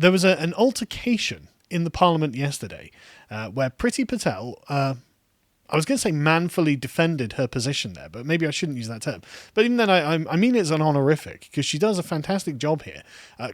there was an altercation in the Parliament yesterday where Priti Patel, I was going to say manfully defended her position there, but maybe I shouldn't use that term. But even then, I mean it's an honorific, because she does a fantastic job here,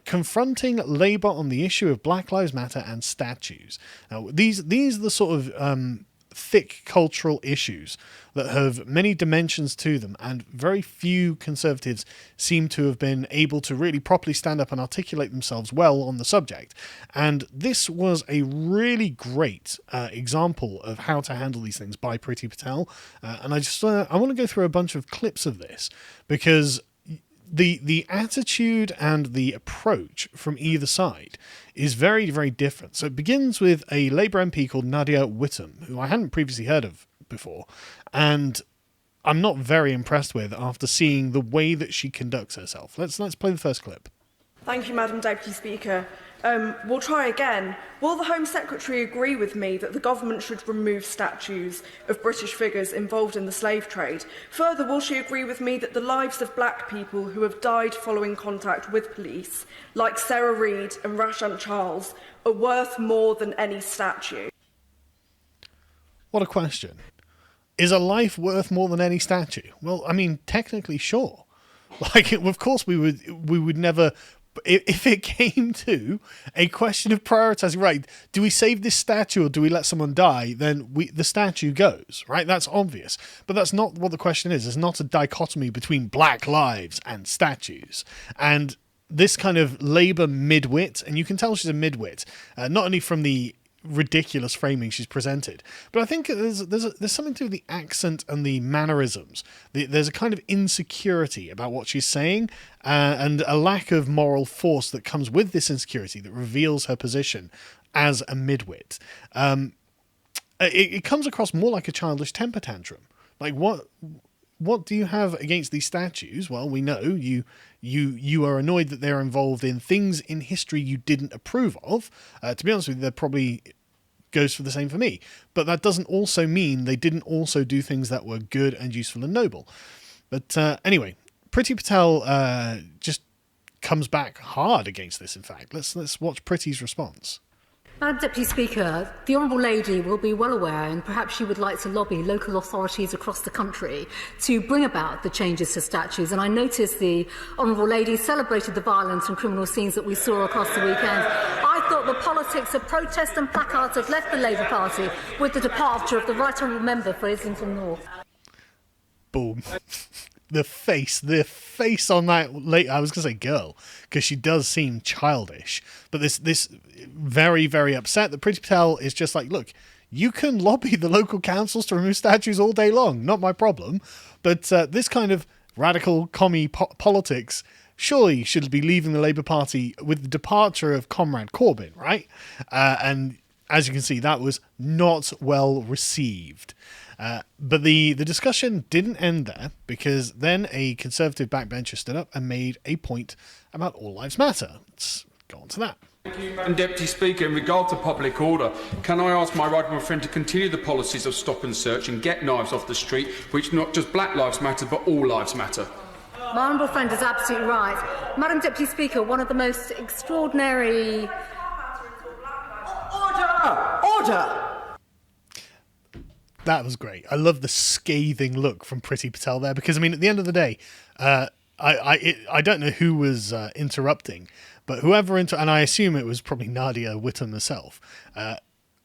confronting Labour on the issue of Black Lives Matter and statues. Now, these are the sort of thick cultural issues that have many dimensions to them, and very few Conservatives seem to have been able to really properly stand up and articulate themselves well on the subject. And this was a really great example of how to handle these things by Priti Patel. And I want to go through a bunch of clips of this, because the attitude and the approach from either side is very, very different. So it begins with a Labour MP called Nadia Whittome, who I hadn't previously heard of before, and I'm not very impressed with after seeing the way that she conducts herself. Let's play the first clip. Thank you, Madam Deputy Speaker. We'll try again. Will the Home Secretary agree with me that the government should remove statues of British figures involved in the slave trade? Further, will she agree with me that the lives of black people who have died following contact with police, like Sarah Reid and Rashant Charles, are worth more than any statue? What a question. Is a life worth more than any statue? Well, I mean, technically, sure. Like, of course we would never... If it came to a question of prioritising, right, do we save this statue or do we let someone die, then the statue goes, right? That's obvious. But that's not what the question is. It's not a dichotomy between black lives and statues. And this kind of Labour midwit, and you can tell she's a midwit, not only from the ridiculous framing she's presented, but I think there's something to the accent and the mannerisms. There's a kind of insecurity about what she's saying, and a lack of moral force that comes with this insecurity that reveals her position as a midwit. It comes across more like a childish temper tantrum. Like, what do you have against these statues? Well, we know you are annoyed that they're involved in things in history you didn't approve of. To be honest with you, that probably goes for the same for me. But that doesn't also mean they didn't also do things that were good and useful and noble. But anyway, Priti Patel just comes back hard against this, in fact. Let's watch Priti's response. Madam Deputy Speaker, the Honourable Lady will be well aware, and perhaps she would like to lobby local authorities across the country to bring about the changes to statues. And I noticed the Honourable Lady celebrated the violence and criminal scenes that we saw across the weekend. I thought the politics of protest and placards have left the Labour Party with the departure of the Right Honourable Member for Islington North. Boom. The face on that late, I was going to say girl, because she does seem childish, but this very, very upset that Priti Patel is just like, look, you can lobby the local councils to remove statues all day long, not my problem, but this kind of radical commie politics surely should be leaving the Labour Party with the departure of Comrade Corbyn, right? And as you can see, that was not well received. But the discussion didn't end there, because then a Conservative backbencher stood up and made a point about All Lives Matter. Let's go on to that. Thank you, Madam Deputy Speaker. In regard to public order, can I ask my right honourable friend to continue the policies of stop and search and get knives off the street, which not just Black Lives Matter but all lives matter? My honourable friend is absolutely right. Madam Deputy Speaker, one of the most extraordinary... Order! That was great. I love the scathing look from Priti Patel there, because, I mean, at the end of the day, I don't know who was interrupting, but whoever and I assume it was probably Nadia Whittome herself.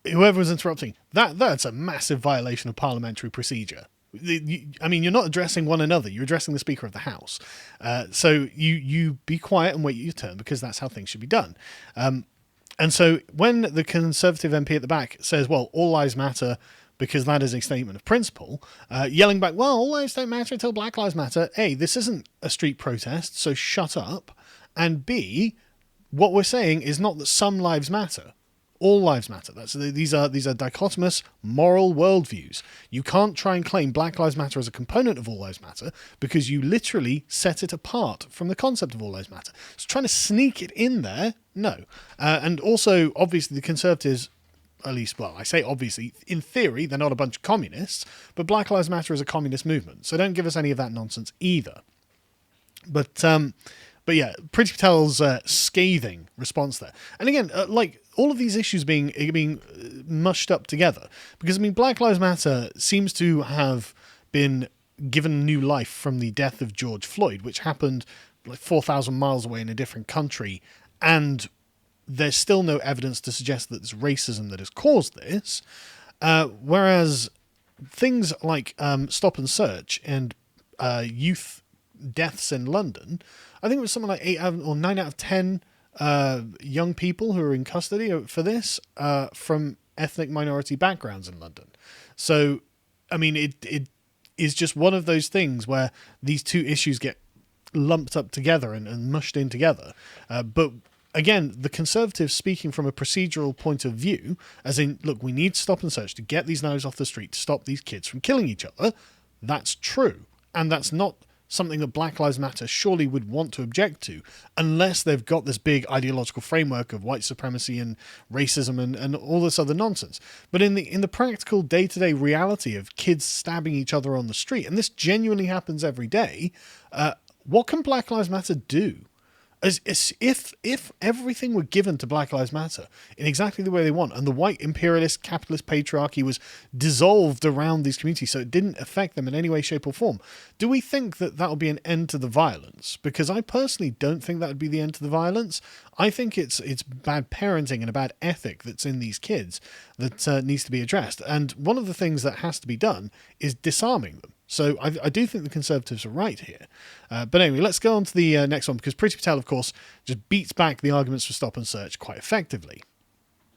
Whoever was interrupting, that's a massive violation of parliamentary procedure. I mean, you're not addressing one another, you're addressing the Speaker of the House. So you be quiet and wait your turn, because that's how things should be done. And so when the Conservative MP at the back says, well, all lives matter, because that is a statement of principle, yelling back, well, all lives don't matter until Black Lives Matter. A, this isn't a street protest, so shut up. And B, what we're saying is not that some lives matter. All lives matter. These are dichotomous moral worldviews. You can't try and claim Black Lives Matter as a component of All Lives Matter, because you literally set it apart from the concept of All Lives Matter. So trying to sneak it in there, no. And also, obviously, the Conservatives, at least, well, I say obviously, in theory, they're not a bunch of communists, but Black Lives Matter is a communist movement, so don't give us any of that nonsense either. But But yeah, Priti Patel's scathing response there. And again, like all of these issues being mushed up together, because I mean, Black Lives Matter seems to have been given new life from the death of George Floyd, which happened like 4,000 miles away in a different country, and there's still no evidence to suggest that it's racism that has caused this. Whereas things like stop and search and youth deaths in London, I think it was something like 9 out of 10 young people who are in custody for this from ethnic minority backgrounds in London. So, I mean, it is just one of those things where these two issues get lumped up together and mushed in together. But again, the Conservatives speaking from a procedural point of view, as in, look, we need to stop and search to get these knives off the street, to stop these kids from killing each other. That's true. And that's not something that Black Lives Matter surely would want to object to, unless they've got this big ideological framework of white supremacy and racism and all this other nonsense. But in the practical day-to-day reality of kids stabbing each other on the street, and this genuinely happens every day, what can Black Lives Matter do? If everything were given to Black Lives Matter in exactly the way they want, and the white imperialist capitalist patriarchy was dissolved around these communities so it didn't affect them in any way, shape or form, do we think that that would be an end to the violence? Because I personally don't think that would be the end to the violence. I think it's bad parenting and a bad ethic that's in these kids that needs to be addressed. And one of the things that has to be done is disarming them. So I do think the Conservatives are right here. But anyway, let's go on to the next one, because Priti Patel, of course, just beats back the arguments for stop and search quite effectively.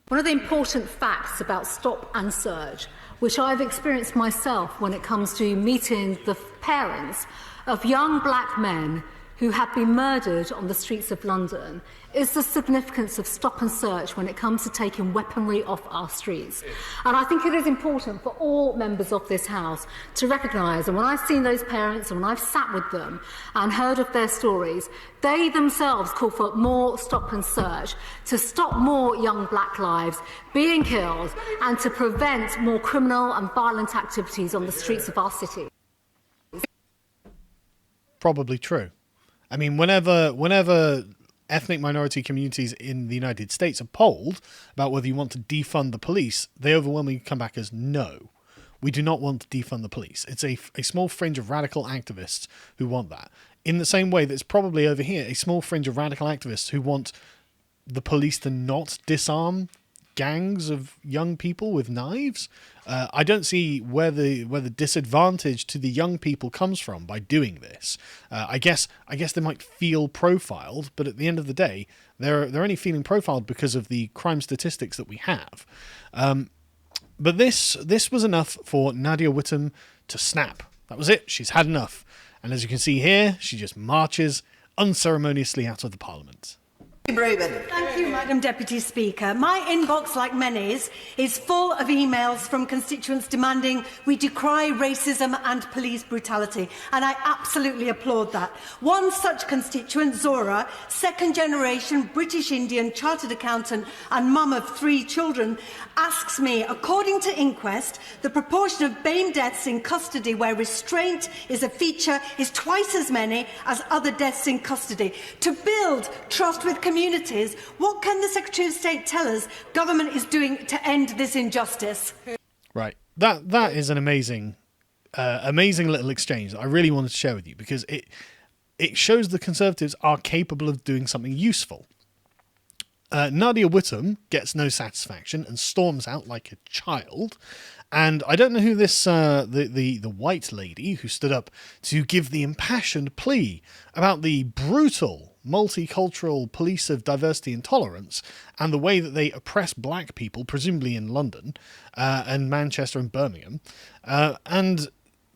One of the important facts about stop and search, which I've experienced myself when it comes to meeting the parents of young black men who have been murdered on the streets of London, is the significance of stop and search when it comes to taking weaponry off our streets. And I think it is important for all members of this House to recognise, and when I've seen those parents and when I've sat with them and heard of their stories, they themselves call for more stop and search to stop more young black lives being killed and to prevent more criminal and violent activities on the streets of our city. Probably true. I mean, whenever ethnic minority communities in the United States are polled about whether you want to defund the police, they overwhelmingly come back as no. We do not want to defund the police. It's a small fringe of radical activists who want that. In the same way that it's probably over here a small fringe of radical activists who want the police to not disarm gangs of young people with knives. I don't see where the disadvantage to the young people comes from by doing this. I guess they might feel profiled, but at the end of the day, they're only feeling profiled because of the crime statistics that we have. But this was enough for Nadia Whittome to snap. That was it. She's had enough. And as you can see here, she just marches unceremoniously out of the Parliament. Thank you, Madam Deputy Speaker. My inbox, like many's, is full of emails from constituents demanding we decry racism and police brutality, and I absolutely applaud that. One such constituent, Zora, second-generation British Indian, chartered accountant and mum of 3 children, asks me, according to inquest, the proportion of BAME deaths in custody where restraint is a feature is twice as many as other deaths in custody. To build trust with communities, what can the Secretary of State tell us government is doing to end this injustice? Right. That is an amazing little exchange that I really wanted to share with you, because it shows the Conservatives are capable of doing something useful. Nadia Whittome gets no satisfaction and storms out like a child. And I don't know who this the white lady who stood up to give the impassioned plea about the brutal multicultural police of diversity and tolerance and the way that they oppress black people, presumably in London and Manchester and Birmingham. And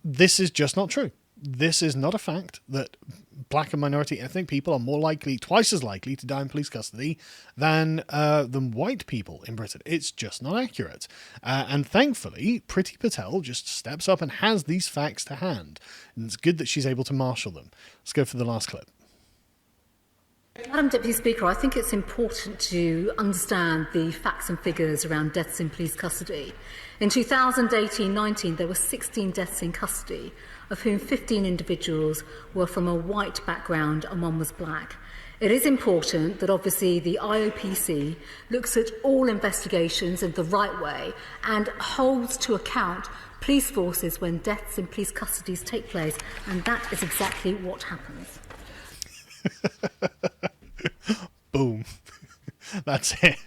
this is just not true. This is not a fact that black and minority ethnic people are twice as likely to die in police custody than white people in Britain. It's just not accurate. And thankfully, Priti Patel just steps up and has these facts to hand. And it's good that she's able to marshal them. Let's go for the last clip. Madam Deputy Speaker, I think it's important to understand the facts and figures around deaths in police custody. In 2018-19, there were 16 deaths in custody. of whom 15 individuals were from a white background and one was black. It is important that obviously the IOPC looks at all investigations in the right way and holds to account police forces when deaths in police custodies take place, and that is exactly what happens. Boom. That's it.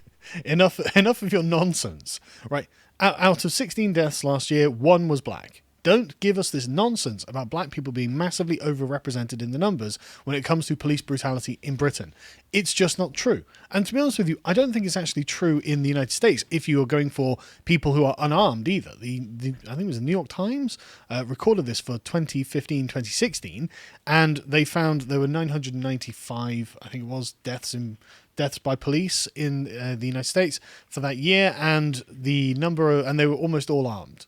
Enough of your nonsense. Right. Out of 16 deaths last year, 1 was black. Don't give us this nonsense about black people being massively overrepresented in the numbers when it comes to police brutality in Britain. It's just not true. And to be honest with you, I don't think it's actually true in the United States if you are going for people who are unarmed either. I think it was the New York Times recorded this for 2015-2016, and they found there were 995, I think it was, deaths by police in the United States for that year, and they were almost all armed.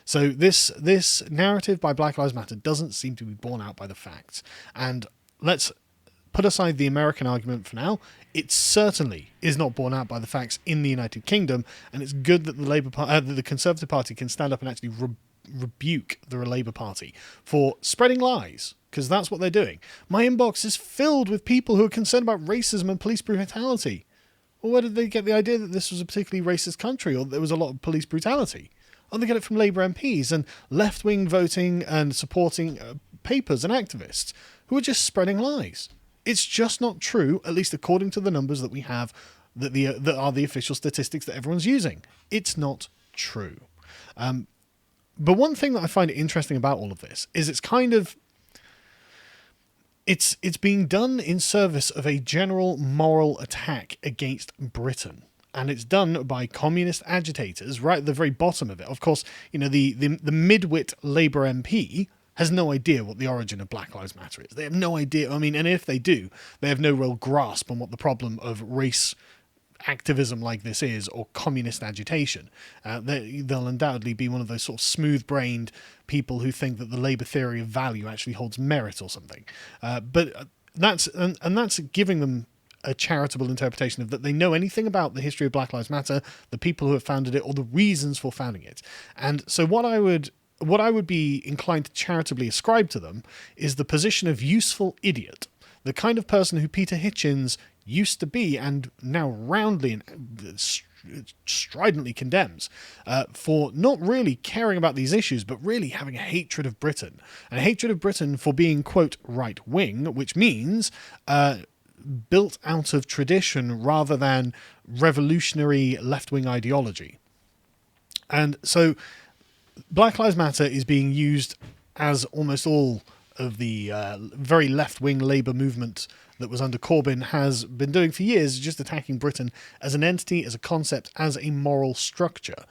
So this narrative by Black Lives Matter doesn't seem to be borne out by the facts. And let's put aside the American argument for now. It certainly is not borne out by the facts in the United Kingdom, and it's good that the Conservative Party can stand up and actually rebuke the Labour Party for spreading lies, because that's what they're doing. My inbox is filled with people who are concerned about racism and police brutality. Well, where did they get the idea that this was a particularly racist country or that there was a lot of police brutality? Oh, they get it from Labour MPs and left-wing voting and supporting papers and activists who are just spreading lies. It's just not true, at least according to the numbers that we have, that are the official statistics that everyone's using. It's not true. But one thing that I find interesting about all of this is it's being done in service of a general moral attack against Britain. And it's done by communist agitators right at the very bottom of it. Of course, the midwit Labour MP has no idea what the origin of Black Lives Matter is. They have no idea. I mean, and if they do, they have no real grasp on what the problem of race activism like this is, or communist agitation. They'll undoubtedly be one of those sort of smooth-brained people who think that the Labour theory of value actually holds merit or something. But that's giving them a charitable interpretation of that they know anything about the history of Black Lives Matter, the people who have founded it, or the reasons for founding it. And so what I would be inclined to charitably ascribe to them is the position of useful idiot, the kind of person who Peter Hitchens used to be and now roundly and stridently condemns for not really caring about these issues, but really having a hatred of Britain. And a hatred of Britain for being, quote, right-wing, which means built out of tradition rather than revolutionary left-wing ideology. And so Black Lives Matter is being used, as almost all of the very left-wing Labour movement that was under Corbyn has been doing for years, just attacking Britain as an entity, as a concept, as a moral structure.